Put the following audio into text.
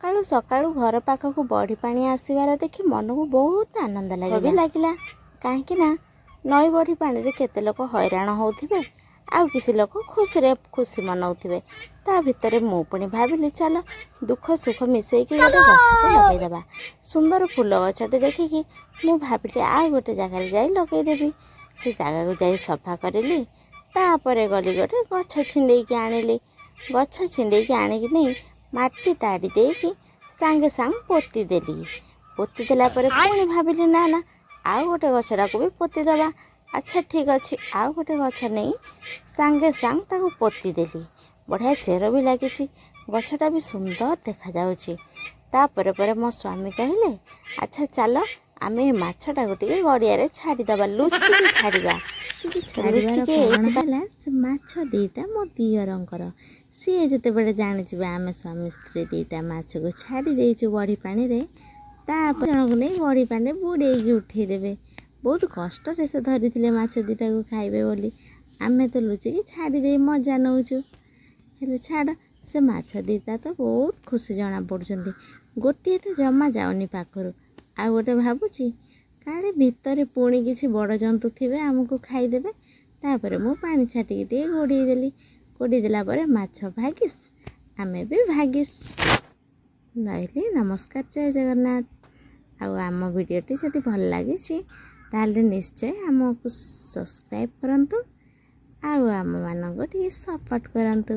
सकाळू सकाळू घर पाखकु बड़ी पानी आसबार देखी मन को बहुत आनंद लगे कहीं नई बड़ी पानी रे केते लोक हैरान होउथिबे आउ किसी लोक खुशी मनाउथिबे। ता भितर मु पुणी भाविली चल दुख सुख मिसेकी गोटे गछटे लगेदेबा। सुंदर फूल गछटे देखिकी मु भाविली आ गोटे जगार जाई लगेदेबी। से जगह को जाई सफा करली तापरे गली गोटे गछ छिंडेकी आनिली। गछ छिंडेकी आनिकी नहीं माटी ताड़ी देकी सांगे सांग पोती देली। पोती देला परे पुणी भाविली ना ना आउ गोटे गछटा को भी पोती दबा। अच्छा ठीक अच्छे आउ गोटे गछ नहीं सांगे सांग ताको पोती देली। बढ़िया चेर भी लगी गछटा भी सुंदर देखा जाउची। तापरे परे मो स्वामी कहले अच्छा चल आम ये माछटा को गड़िया रे छाड़ीदबा लुचिकी छाड़ीबा। माछ दीटा मो दियरंकर सी जिते बड़े जानी आम स्वामी स्त्री दीटा माछ को छाड़ी देचु बड़ी पानी रे तापर जन को नहीं बड़ी पानी बुड़ेकी उठेदेवे। बहुत कष्ट से धरी माछ दीटा को खाइबे बोली आमे तो लुचिकी छाड़ी दे मजा नौचु। हेले छाड़ से माछ दीटा तो बहुत खुशी जना पड़ुछंती। गोटे तो जमा जाऊनी पाखरु आ गोटे भावुची काले भितर पुणी किसी बड़ जंतु थे आमको खाईदेवे। तापर मु पानी छाटिकी टे गोड़ी देली। गोड़ी देला परे माछ भागिस आमे भी भागिस। रही नमस्कार जय जगन्नाथ। आम भिडियोटी जदि भल लगी ताले निश्चय आमको सब्सक्राइब करंतु आम मानक सपोर्ट करंतु।